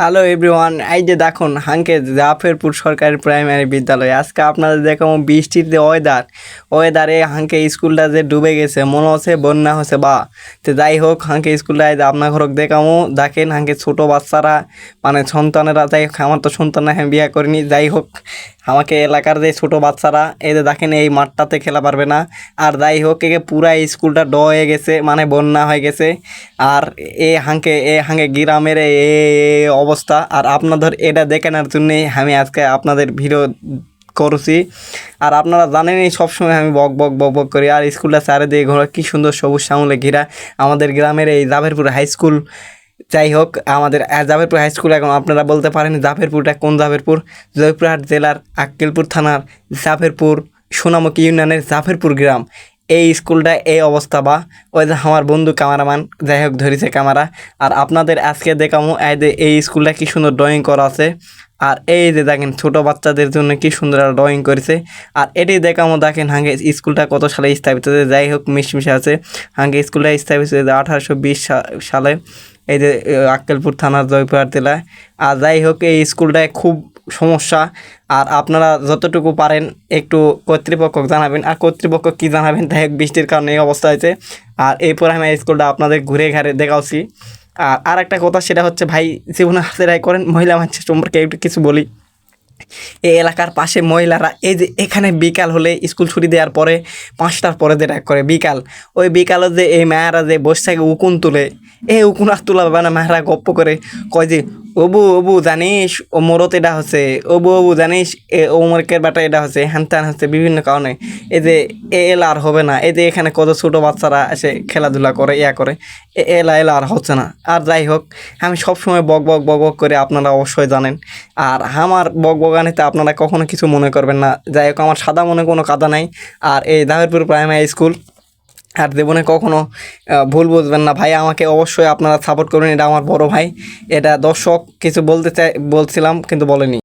Hello everyone, এই যে দেখুন হাঙ্কে জাফরপুর সরকারি প্রাইমারি বিদ্যালয়। আজকে আপনাদের দেখাবো বৃষ্টির যে ওয়েদারে হাঙ্কে স্কুলটা যে ডুবে গেছে, মনে হচ্ছে বন্যা হচ্ছে বা। তো যাই হোক, হাঙ্কে স্কুলটা আপনার ঘরক দেখাবো। দেখেন হাঙ্কে ছোটো বাচ্চারা মানে সন্তানেরা, যাই হোক আমার তো সন্তান না, আমি বিয়ে করিনি। যাই হোক, আমাকে এলাকার যে ছোটো বাচ্চারা এই যে দেখেন এই মাঠটাতে খেলা পারবে না। আর যাই হোক, একে পুরা স্কুলটা হয়ে গেছে, মানে বন্যা হয়ে গেছে। আর এ হাঙ্কে গ্রামের অবস্থা। আর আপনাদের এটা দেখানোর জন্যই আমি আজকে আপনাদের ভিডিও করছি। আর আপনারা জানেনই সবসময় আমি বক বক বক বক করি। আর স্কুলটা চারিদিকে ঘোরা, কী সুন্দর সবুজ শ্যামলে ঘেরা আমাদের গ্রামের এই জাফরপুর হাই স্কুল। যাই হোক, আমাদের জাফরপুর হাই স্কুল, এখন আপনারা বলতে পারেন জাফরপুরটা কোন জাফরপুর? জয়পুরহাট জেলার আক্কেলপুর থানার জাফরপুর সোনামুখী ইউনিয়নের জাফরপুর গ্রাম। এই স্কুলটা এই অবস্থা বা। ওই যে আমার বন্ধু ক্যামেরাম্যান, যাই হোক ধরেছে ক্যামেরা। আর আপনাদের আজকে দেখাবো এই যে এই স্কুলটা কী সুন্দর ড্রয়িং করা আছে। আর এই যে দেখেন ছোটো বাচ্চাদের জন্য কী সুন্দর ড্রয়িং করেছে। আর এটি দেখাবো, দেখেন হাঙ্গে স্কুলটা কত সালে স্থাপিত হয়েছে। যাই হোক, মিশমিশে আছে। হাঙ্গে স্কুলটা স্থাপিত হয়েছে 1820 সালে, এই যে আক্কেলপুর থানার জয়পুরহাট জেলায়। আর যাই হোক, এই স্কুলটায় খুব সমস্যা। আর আপনারা যতটুকু পারেন একটু কর্তৃপক্ষকে জানাবেন। আর কর্তৃপক্ষ কী জানাবেন, তাই হোক বৃষ্টির কারণে এই অবস্থা হয়েছে। আর এই প্রাইমারি স্কুলটা আপনাদের ঘুরে ঘাড়ে দেখাচ্ছি। আর একটা কথা, সেটা হচ্ছে ভাই, জীবনে হাতেরাই করেন মহিলা মানুষের সম্পর্কে একটু কিছু বলি। এই এলাকার পাশে মহিলারা এই যে এখানে বিকাল হলে স্কুল ছুটি দেওয়ার পরে 5টার পরে যেটা করে বিকাল, ওই বিকালে যে এই মেয়েরা যে বসে থাকে উকুন তুলে, এই উকুন আর তোলা হবে না, মেয়েরা গপ্প করে কয় যে অবু অবু জানিস ও মোরত এটা হচ্ছে, অবু অবু জানিস ও মোরকের বাটা এটা হচ্ছে, হ্যান ত্যান হচ্ছে বিভিন্ন কারণে। এই যে এলা আর হবে না, এই যে এখানে কত ছোটো বাচ্চারা এসে খেলাধুলা করে করে, এলা আর হচ্ছে না। আর যাই হোক, আমি সবসময় বক বক বক বক করে, আপনারা অবশ্যই জানেন। আর আমার বকবকানিতে আপনারা কখনো কিছু মনে করবেন না। যাই হোক, আমার সাদা মনে কোনো কাদা নাই। আর এই জাফরপুর প্রাইমারি স্কুল, আর জীবনে কখনো ভুল বুঝবেন না ভাই। আমাকে অবশ্যই আপনারা সাপোর্ট করবেন, এটা আমার বড় ভাই। এটা দর্শক কিছু বলতে বলছিলাম কিন্তু বলেনি।